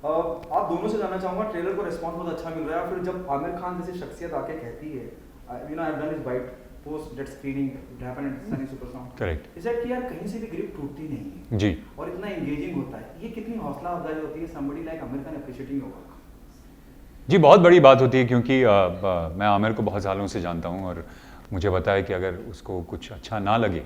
आप दोनों से जानना चाहूँगा, ट्रेलर को रिस्पॉन्स बहुत अच्छा मिल रहा है, फिर जब आमिर खान जैसी शख्सियत आके कहती है, you know I have done this bite post that screening it happened at Sunny Super Sound, correct is that कि यार कहीं से भी ग्रिप टूटती नहीं है जी। और इतना एंगेजिंग होता है, ये कितनी हौसला अफजाई होती है somebody like Aamir Khan appreciating your work? जी बहुत बड़ी बात होती है क्योंकि मैं आमिर को बहुत सालों से जानता हूँ और मुझे पता है कि अगर उसको कुछ अच्छा ना लगे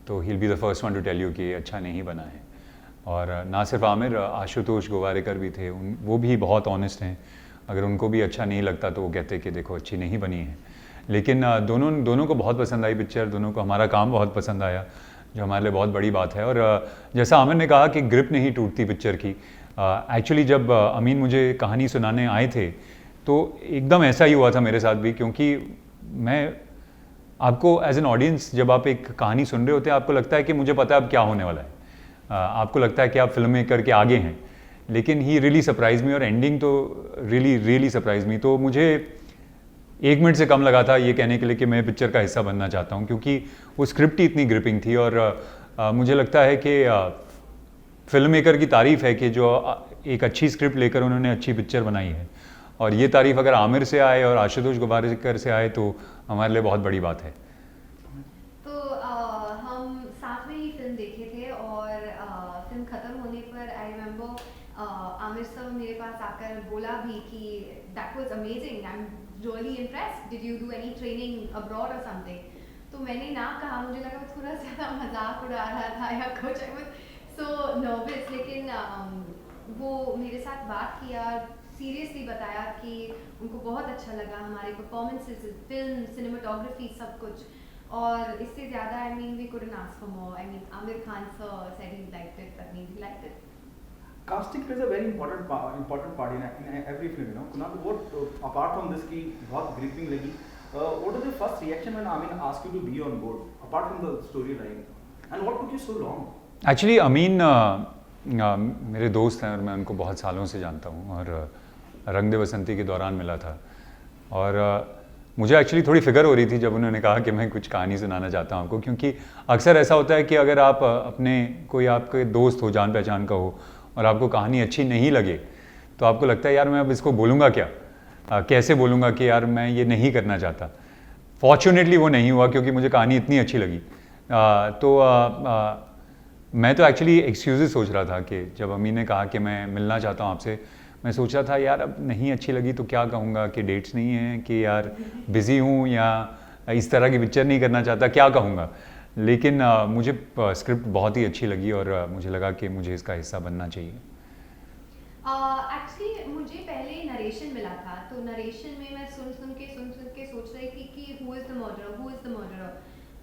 तो ही will be the first one to tell you कि ये अच्छा नहीं बना है। और ना सिर्फ आमिर, आशुतोष गोवारिकर भी थे, वो भी बहुत ऑनेस्ट हैं। अगर उनको भी अच्छा नहीं लगता तो वो कहते कि देखो अच्छी नहीं बनी है। लेकिन दोनों को बहुत पसंद आई पिक्चर, दोनों को हमारा काम बहुत पसंद आया, जो हमारे लिए बहुत बड़ी बात है। और जैसा आमिर ने कहा कि ग्रिप नहीं टूटती पिक्चर की, एक्चुअली जब अमीन मुझे कहानी सुनाने आए थे तो एकदम ऐसा ही हुआ था मेरे साथ भी, क्योंकि मैं आपको एज एन ऑडियंस जब आप एक कहानी सुन रहे होते हैं आपको लगता है कि मुझे पता है अब क्या होने वाला है, आपको लगता है कि आप फिल्म मेकर के आगे हैं, लेकिन ही रियली सरप्राइज मी और एंडिंग तो रियली सरप्राइज मी। तो मुझे 1 मिनट से कम लगा था ये कहने के लिए कि मैं पिक्चर का हिस्सा बनना चाहता हूँ, क्योंकि वो स्क्रिप्ट ही इतनी ग्रिपिंग थी। और मुझे लगता है कि फिल्म मेकर की तारीफ़ है कि जो एक अच्छी स्क्रिप्ट लेकर उन्होंने अच्छी पिक्चर बनाई है, और ये तारीफ़ अगर आमिर से आए और आशुतोष गोवारिकर से आए तो हमारे लिए बहुत बड़ी बात है। तो हम साथ में ही फिल्म देखे थे और फिल्म ख़त्म होने पर आई रिमेम्बर आमिर सर मेरे पास आकर बोला भी कि that was amazing, I am really impressed, did you do any training abroad और समथिंग? तो मैंने ना कहा, मुझे लगा वो थोड़ा ज़्यादा मजाक उड़ा रहा था या कुछ, आई वाज सो नर्वस। लेकिन वो मेरे साथ बात किया, सीरियसली बताया कि उनको बहुत अच्छा लगा हमारे परफॉर्मेंसेस, फिल्म, सिनेमाटोग्राफी, सब कुछ। और इससे ज़्यादा I mean we couldn't ask for more. I mean Aamir Khan sir said he liked it, that means he liked it. Casting plays a very important part in every film, you know. Kunal, what apart from this की बहुत gripping लगी, what was your first reaction when Amin asked you to be on board, apart from the storyline, and what took you so long? Actually Amin मेरे दोस्त हैं और मैं उनको बहुत सालों से जानता हूँ, और रंग दे बसंती के दौरान मिला था। और मुझे एक्चुअली थोड़ी फिक्र हो रही थी जब उन्होंने कहा कि मैं कुछ कहानी सुनाना चाहता हूँ आपको, क्योंकि अक्सर ऐसा होता है कि अगर आप अपने कोई आपके दोस्त हो, जान पहचान का हो, और आपको कहानी अच्छी नहीं लगे तो आपको लगता है यार मैं अब इसको बोलूँगा क्या, कैसे बोलूँगा कि यार मैं ये नहीं करना चाहता। फॉर्चुनेटली वो नहीं हुआ क्योंकि मुझे कहानी इतनी अच्छी लगी। मैं तो एक्चुअली एक्सक्यूज़ेस सोच रहा था कि जब अम्मी ने कहा कि मैं मिलना चाहता हूँ आपसे, मैं सोच रहा था यार अब नहीं अच्छी लगी तो क्या कहूँगा कि डेट्स नहीं हैं, कि यार बिज़ी हूँ, या इस तरह की पिक्चर नहीं करना चाहता, क्या कहूँगा। लेकिन मुझे स्क्रिप्ट बहुत ही अच्छी लगी और मुझे लगा कि मुझे इसका हिस्सा बनना चाहिए। एक्चुअली मुझे पहले नरेशन मिला था, तो नरेशन में मैं सुन के सोच रही थी कि हु इज़ द मर्डरर,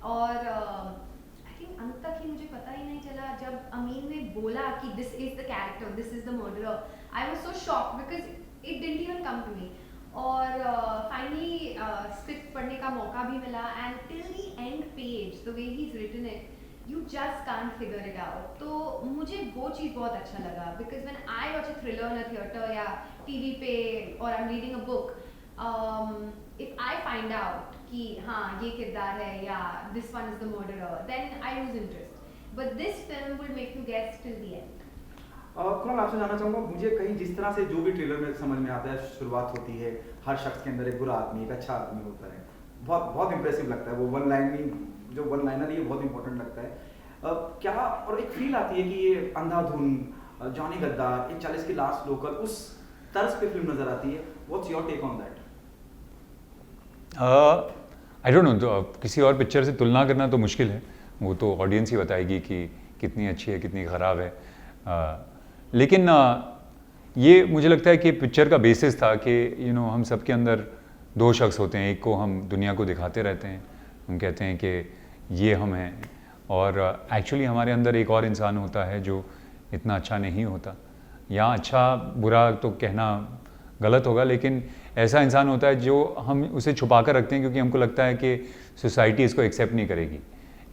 और आई थिंक अंत तक ही मुझे पता ही नहीं चला। जब अमीन ने बोला कि this is the character, this is the murderer, I was so shocked because it didn't even come to me. और फाइनली स्क्रिप्ट पढ़ने का मौका भी मिला, and till the end page the way he is written it, you just can't figure it out. तो मुझे वो चीज़ बहुत अच्छा लगा, because when I watch a thriller in a theatre या टीवी पे, और I am reading a book, if I find out कि हाँ ये किरदार है या this one is the murderer, then I lose interest. But this film will make you guess till the end. Kunal, आपसे जानना चाहूँगा, मुझे कहीं जिस तरह से जो भी ट्रेलर में समझ में आता है, शुरुआत होती है हर शख्स के अंदर एक बुरा आदमी, एक अच्छा आदमी होता है, बहुत बहुत इंप्रेसिव लगता है वो वन लाइनर ये बहुत इंपॉर्टेंट लगता है। क्या और एक फील आती है कि ये अंधाधुन, जॉनी गद्दार, एक 40 की लास्ट लोकल, उस तर्ज पे फिल्म नजर आती है। What's your take on that? I don't know, किसी और पिक्चर से तुलना करना तो मुश्किल है, वो तो ऑडियंस ही बताएगी कि कितनी अच्छी है कितनी ख़राब है। लेकिन ये मुझे लगता है कि पिक्चर का बेसिस था कि हम सब के अंदर दो शख्स होते हैं, एक को हम दुनिया को दिखाते रहते हैं, हम कहते हैं कि ये हम हैं, और एक्चुअली हमारे अंदर एक और इंसान होता है जो इतना अच्छा नहीं होता, या अच्छा बुरा तो कहना गलत होगा, लेकिन ऐसा इंसान होता है जो हम उसे छुपा कर रखते हैं क्योंकि हमको लगता है कि सोसाइटी इसको एक्सेप्ट नहीं करेगी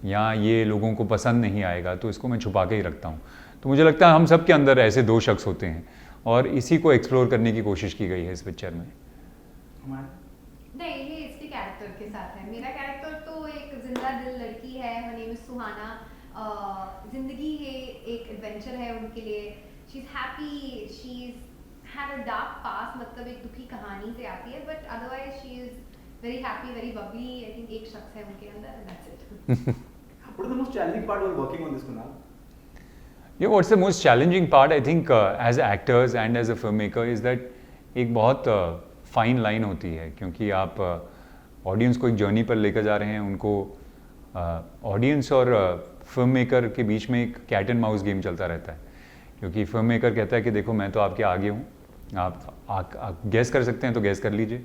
या ये लोगों को पसंद नहीं आएगा, तो इसको मैं छुपा के ही रखता हूँ। तो मुझे लगता है हम सब के अंदर ऐसे दो शख्स होते हैं और इसी को एक्सप्लोर करने की कोशिश की गई है इस पिक्चर में। नहीं, ये इसके कैरेक्टर के साथ है। मेरा कैरेक्टर तो एक जिंदा दिल लड़की है, हर नेम इज सुहाना। जिंदगी है एक एडवेंचर है उनके लिए। She is happy, she is had a dark past, मतलब एक दुखी कहानी से आती है, but otherwise she is very happy, very bubbly. I think एक शख्स है उनके अंदर, and that's it. What is the most challenging part while working on this, Kunal? Yeah, what's the most challenging part, I think, as actors and as a filmmaker is that एक बहुत fine line होती है, क्योंकि आप audience को एक journey पर लेकर जा रहे हैं, उनको ऑडियंस और फिल्म मेकर के बीच में एक कैट एंड माउस गेम चलता रहता है, क्योंकि फिल्म मेकर कहता है कि देखो मैं तो आपके आगे हूँ, आप गैस कर सकते हैं तो गैस कर लीजिए।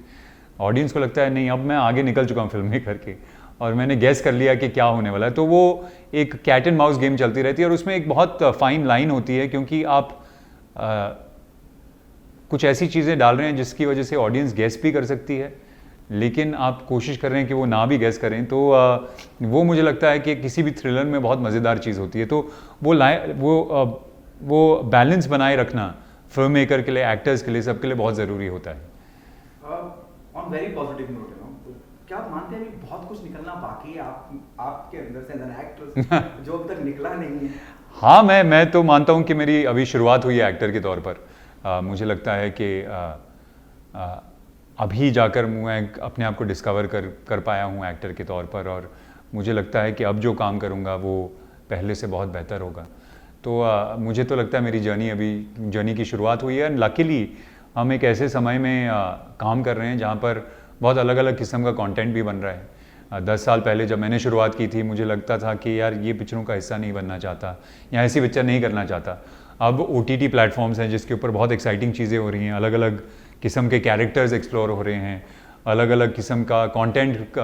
ऑडियंस को लगता है नहीं, अब मैं आगे निकल चुका हूँ फिल्म मेकर के और मैंने गैस कर लिया कि क्या होने वाला है, तो वो एक कैट एंड माउस गेम चलती रहती है और उसमें एक बहुत फाइन लाइन होती है, क्योंकि आप कुछ ऐसी चीज़ें डाल रहे हैं जिसकी वजह से ऑडियंस गैस भी कर सकती है, लेकिन आप कोशिश कर रहे हैं कि वो ना भी गैस करें, तो वो मुझे लगता है कि किसी भी थ्रिलर में बहुत मज़ेदार चीज़ होती है। तो वो बैलेंस बनाए रखना फिल्म मेकर के लिए, एक्टर्स के लिए, सबके लिए बहुत ज़रूरी होता है। ऑन वेरी पॉजिटिव नोट, क्या आप मानते हैं अभी बहुत कुछ निकलना बाकी है आपके अंदर से, एज एन एक्टर, जो अब तक निकला नहीं है? हाँ, मैं तो मानता हूँ कि मेरी अभी शुरुआत हुई है एक्टर के तौर पर। मुझे लगता है कि अभी जाकर मैं अपने आप को डिस्कवर कर पाया हूँ एक्टर के तौर पर, और मुझे लगता है कि अब जो काम करूँगा वो पहले से बहुत बेहतर होगा। तो मुझे तो लगता है मेरी जर्नी की शुरुआत हुई है, एंड लकीली हम एक ऐसे समय में काम कर रहे हैं जहाँ पर बहुत अलग अलग किस्म का कंटेंट भी बन रहा है। 10 साल पहले जब मैंने शुरुआत की थी, मुझे लगता था कि यार ये पिक्चरों का हिस्सा नहीं बनना चाहता या ऐसी पिक्चर नहीं करना चाहता। अब OTT प्लेटफॉर्म्स हैं जिसके ऊपर बहुत एक्साइटिंग चीज़ें हो रही हैं, अलग अलग किस्म के कैरेक्टर्स एक्सप्लोर हो रहे हैं, अलग अलग किस्म का कंटेंट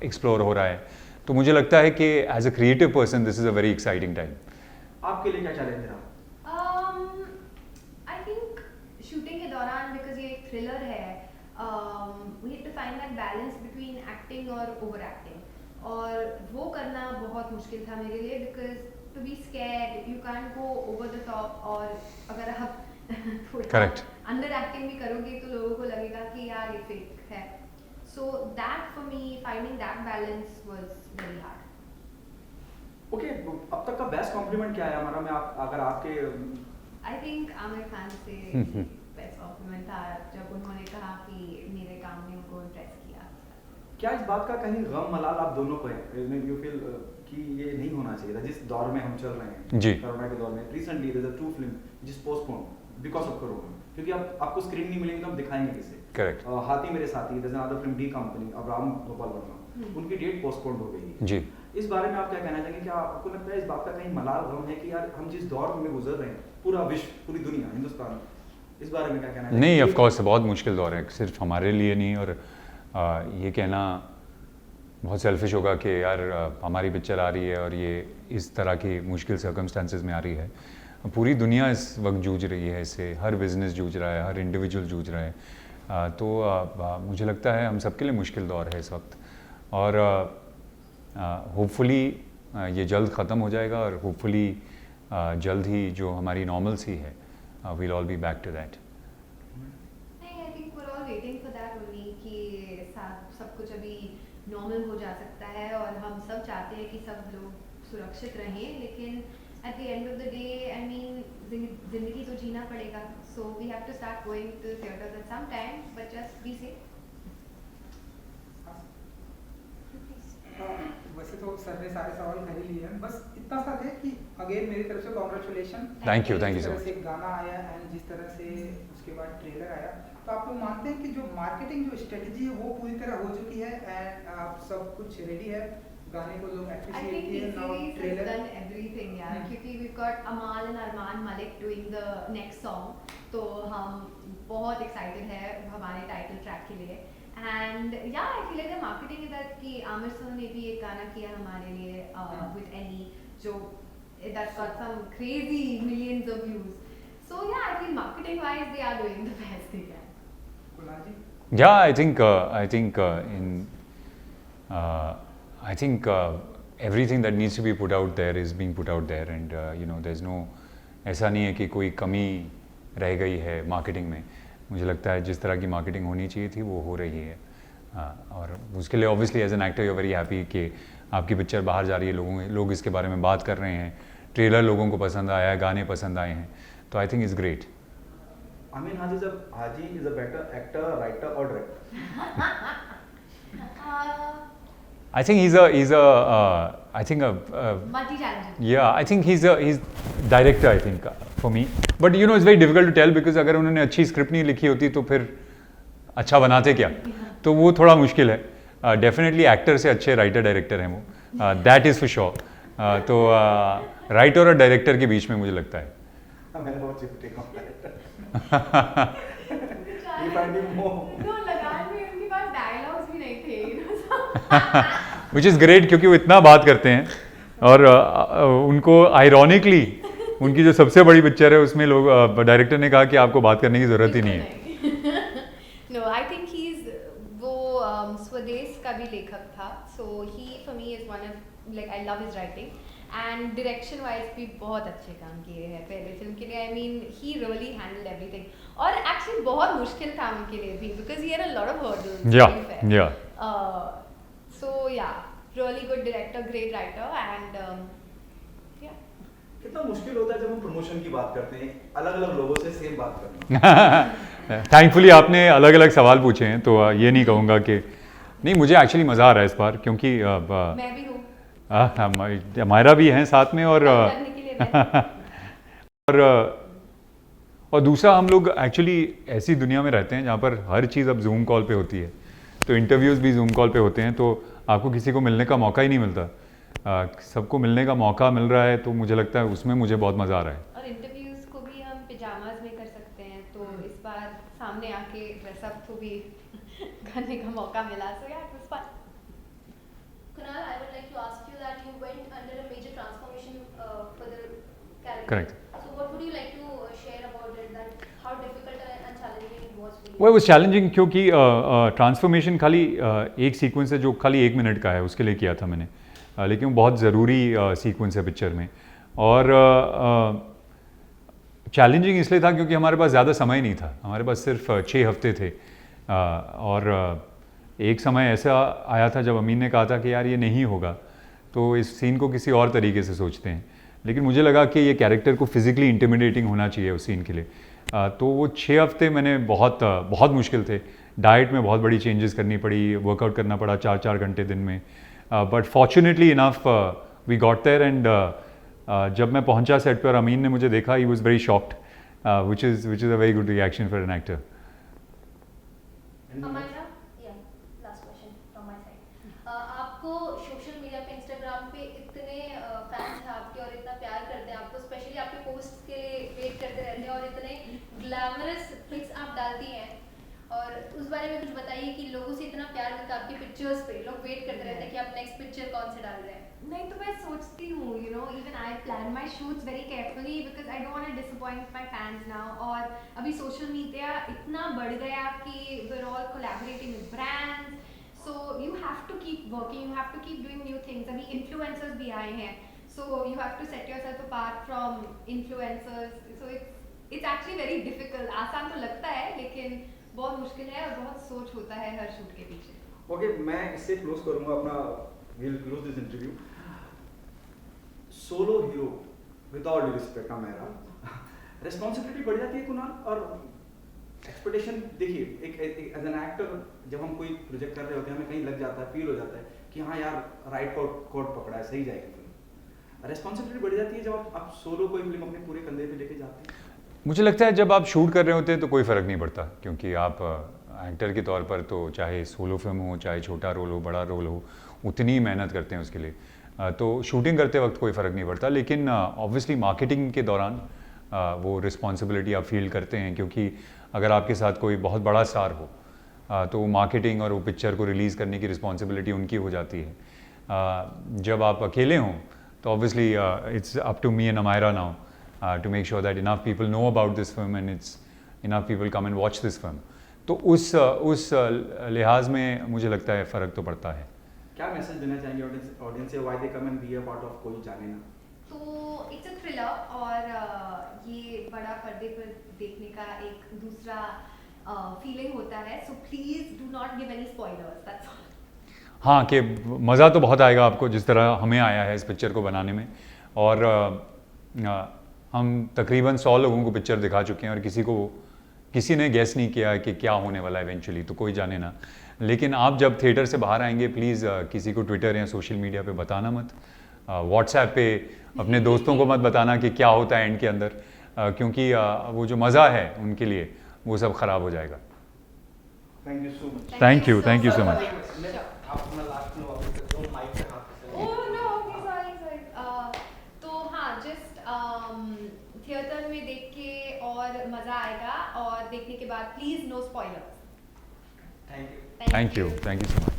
एक्सप्लोर हो रहा है। तो मुझे लगता है कि as a creative person this is a very exciting time. आपके लिए क्या चैलेंज रहा? आई थिंक शूटिंग के दौरान, बिकॉज ये एक थ्रिलर है, we have to find that balance between acting और ओवर एक्टिंग, और वो करना बहुत मुश्किल था मेरे लिए, because to be scared you can go over the top, और अगर आप करेक्ट अंडर एक्टिंग भी करोगे तो लोगों को लगेगा कि यार ये फेक है। So that for me, finding that balance was very hard. Okay, अब तक का बेस्ट कॉम्प्लीमेंट क्या है हमारा? मैं अगर आपके आई थिंक आमिर खान से बेस्ट कॉम्प्लीमेंट था जब उन्होंने कहा कि मेरे काम ने उनको इम्प्रेस किया। क्या इस बात का कहीं गम मलाल आप दोनों को है? यू फील कि ये नहीं होना चाहिए था जिस दौर में हम चल रहे हैं जी, कोरोना के दौर में? Recently there is a true film जिस पोस्टपोन बिकॉज ऑफ कोरोना, क्योंकि आपको स्क्रीन नहीं मिलेंगे तो हम दिखाएंगे किसे? Correct. Haathi Mere Saathi, there is another film D company, Abraham Gopal Varma, उनकी डेट पोस्टपोन हो गई है जी। इस बारे में आप क्या कहना चाहेंगे? क्या आपको लगता है इस बात का कहीं मलाल गम है कि यार हम जिस दौर में गुजर रहे हैं, पूरा विश्व, पूरी दुनिया, हिंदुस्तान, इस बारे में क्या कहना चाहेंगे? नहीं, ऑफ कोर्स बहुत मुश्किल दौर है, सिर्फ हमारे लिए नहीं, और ये कहना बहुत सेल्फिश होगा कि यार हमारी पिक्चर आ रही है और ये इस तरह की मुश्किल सर्कमस्टांसेस में आ रही है। पूरी दुनिया इस वक्त जूझ रही है इससे, हर बिज़नेस जूझ रहा है, हर इंडिविजुअल जूझ रहा है। तो मुझे लगता है हम सबके लिए मुश्किल दौर है इस वक्त, और होपफुली ये जल्द ख़त्म हो जाएगा, और होपफुली जल्द ही जो हमारी नॉर्मल सी है, we'll all be back to that. नहीं, I think we are all waiting for that only कि सब कुछ अभी नॉर्मल हो जा सकता है, और हम सब चाहते हैं कि सब लोग सुरक्षित रहें, लेकिन at the end of the day I mean जिंदगी तो जीना पड़ेगा, so we have to start going to theatres at some time, but just be safe. वैसे तो सर ने सारे सवाल कर ही लिए हैं, बस इतना सा है कि अगेन मेरी तरफ से कॉन्ग्रेचुलेशन। थैंक यू जिस सो तरह मच। से गाना आया एंड जिस तरह से उसके बाद ट्रेलर आया, तो आप लोग मानते हैं कि जो मार्केटिंग जो स्ट्रेटजी है वो पूरी तरह हो चुकी है एंड आप सब कुछ रेडी है, गाने को लोग I एप्रिशिएट think किए, now T-Series has trailer? done everything यार, क्योंकि we've got Amal and Arman Malik doing the next song, तो हम बहुत excited है हमारे टाइटल ट्रैक के लिए, and yeah I feel like the marketing is that कि आमिर सर ने भी एक गाना किया हमारे लिए with Ellie, जो that's got some crazy millions of views, so yeah I feel marketing wise they are doing the best they can. Kunal ji? Yeah, I think everything that needs to be put out there is being put out there, and there's no, ऐसा नहीं है कि कोई कमी रह गई है marketing में। मुझे लगता है जिस तरह की मार्केटिंग होनी चाहिए थी वो हो रही है, और उसके लिए obviously as an actor you are very happy कि आपकी पिक्चर बाहर जा रही है, लोग इसके बारे में बात कर रहे हैं, ट्रेलर लोगों को पसंद आया है, गाने पसंद आए हैं, तो I think it's great. Amin Haji is a better actor, writer, or director? I think he's multi-talented. yeah, I think he's director, I think, for me. But you know, it's very difficult to tell because अगर उन्होंने अच्छी script नहीं लिखी होती तो फिर अच्छा बनाते क्या, तो वो थोड़ा मुश्किल है. डेफिनेटली एक्टर से अच्छे राइटर डायरेक्टर हैं वो, दैट इज़ फॉर श्योर. तो राइटर और डायरेक्टर के बीच में मुझे लगता है. मैंने बहुत चिपटे कम No, लगान में उनके पास डायलॉग्स भी नहीं थे. विच इज़ ग्रेट क्योंकि वो इतना बात करते हैं और उनको आयरॉनिकली उनकी जो सबसे बड़ी पिक्चर है उसमें लोग डायरेक्टर ने कहा कि आपको बात करने की ज़रूरत ही नहीं है. No, I think he's वो स्वदेश का भी लेखक था. So he for me is one of like I love his writing and direction wise भी बहुत अच्छे काम किए हैं पहले फिल्म के लिए. I mean he really handled everything और actually बहुत मुश्किल था उनके लिए भी because he had a lot of hurdles. Yeah. So yeah, really good director, great writer and yeah. कितना मुश्किल होता है जब हम प्रमोशन की बात करते हैं अलग अलग लोगों से सेम बात करना. थैंकफुली आपने अलग अलग सवाल पूछे हैं तो ये नहीं कहूँगा कि नहीं. मुझे एक्चुअली मज़ा आ रहा है इस बार क्योंकि मैं भी हूँ. हमारा भी हैं साथ में और और दूसरा हम लोग एक्चुअली ऐसी दुनिया में रहते हैं जहाँ पर हर चीज़ अब जूम कॉल पे होती है. तो इंटरव्यूज़ भी जूम कॉल पे होते हैं तो आपको किसी को मिलने का मौका ही नहीं मिलता. सबको मिलने का मौका मिल रहा है तो मुझे लगता है उसमें मुझे बहुत मज़ा आ रहा है. और इंटरव्यूज को भी हम पिजामाज में कर सकते हैं तो इस बार सामने आके ड्रेसअप को भी करने का मौका मिला. सो यार it was fun. Kunal, I would like to ask you that you went under a major transformation for the character. Correct. So what would you like to share about it? That how difficult and challenging it was for you? वो was challenging क्योंकि transformation खाली एक sequence है जो खाली 1 minute का है उसके लिए किया था मैंने. लेकिन वो बहुत ज़रूरी सीक्वेंस है पिक्चर में और चैलेंजिंग इसलिए था क्योंकि हमारे पास ज़्यादा समय नहीं था. हमारे पास सिर्फ 6 हफ्ते थे और एक समय ऐसा आया था जब अमीन ने कहा था कि यार ये नहीं होगा तो इस सीन को किसी और तरीके से सोचते हैं. लेकिन मुझे लगा कि ये कैरेक्टर को फिज़िकली इंटिमिडेटिंग होना चाहिए उस सीन के लिए. तो वो 6 हफ्ते मैंने बहुत मुश्किल थे. डाइट में बहुत बड़ी चेंजेस करनी पड़ी, वर्कआउट करना पड़ा 4-4 घंटे दिन में. But fortunately enough we got there and जब मैं पहुंचा सेट पे और अमीन ने मुझे देखा he was very shocked which is a very good reaction for an actor. Amira, yeah, last question from my side. आपको सोशल मीडिया पे इंस्टाग्राम पे इतने फैंस हैं आपके और इतना प्यार करते हैं आपको, स्पेशली आपके पोस्ट के लिए वेट करते रहते हैं और इतने ग्लैमरस पिक्स आप डालती हैं और उस बारे में कुछ बताइए कि लोगों से इतना प्यार मिलता है आपकी पिक्चर्स पे, लोग वेट करते रहते हैं कि आप नेक्स्ट पिक्चर कौन से डाल रहे हैं. नहीं तो मैं सोचती हूँ you know even I plan my shoots very carefully because I don't want to disappoint my fans now. और अभी सोशल मीडिया इतना बढ़ गया कि we are all collaborating with brands so you have to keep working, you have to keep doing new things. अभी influencers भी आए हैं so you have to set yourself apart from influencers. So it's actually very difficult. आसान तो लगता है लेकिन बहुत मुश्किल है और बहुत सोच होता है हर शूट के पीछे. ओके, मैं इससे क्लोज करूंगा अपना, will close this interview. Solo hero with all due respect मेरा रिस्पॉन्सिबिलिटी बढ़ जाती है कुणाल और एक्सपेक्टेशन. देखिए एक एज एन एक्टर जब हम कोई प्रोजेक्ट कर रहे होते हैं हमें कहीं लग जाता है, फील हो जाता है कि हाँ यार राइट कोड पकड़ा है, सही जाएगी फिल्म. रिस्पॉन्सिबिलिटी बढ़ जाती है जब आप सोलो कोई फिल्म अपने पूरे कंधे पे लेके जाते हैं. मुझे लगता है जब आप शूट कर रहे होते हैं तो कोई फ़र्क नहीं पड़ता क्योंकि आप एक्टर के तौर पर तो चाहे सोलो फिल्म हो चाहे छोटा रोल हो बड़ा रोल हो उतनी ही मेहनत करते हैं उसके लिए. तो शूटिंग करते वक्त कोई फ़र्क नहीं पड़ता. लेकिन ऑब्वियसली मार्केटिंग के दौरान वो रिस्पॉन्सिबिलिटी आप फील करते हैं क्योंकि अगर आपके साथ कोई बहुत बड़ा स्टार हो तो वो मार्केटिंग और वो पिक्चर को रिलीज़ करने की रिस्पॉन्सिबिलिटी उनकी हो जाती है. जब आप अकेले हों तो obviously it's up to me and Amaira now to make sure that enough people know about this film and it's enough people come and watch this film. तो उस लिहाज में मुझे लगता है फ़र्क तो पड़ता है. क्या मैसेज देना चाहेंगे ऑडियंस से, why they come and be a part of कोई जाने ना. तो इट्स अ थ्रिलर और ये बड़ा पर्दे पर देखने का एक दूसरा फीलिंग होता है. So please do not give any spoilers, that's all. हाँ कि मज़ा तो बहुत आएगा आपको जिस तरह हमें आया है इस पिक्चर को बनाने में. और हम तकरीबन 100 लोगों को पिक्चर दिखा चुके हैं और किसी को किसी ने गेस नहीं किया कि क्या होने वाला है इवेंचुअली, तो कोई जाने ना। लेकिन आप जब थिएटर से बाहर आएंगे प्लीज़ किसी को ट्विटर या सोशल मीडिया पे बताना मत, व्हाट्सएप पे अपने दोस्तों को मत बताना कि क्या होता है एंड के अंदर, क्योंकि वो जो मज़ा है उनके लिए वो सब ख़राब हो जाएगा। Thank you so much. Thank you so much. आप अपना लास्ट में वापस से जो माइक पे हाथ से ओह नो, ओके, सॉरी। तो हाँ, जस्ट थिएटर में देख के और मज़ा आएगा, और देखने के बाद please no spoilers. Thank you. Thank you so much.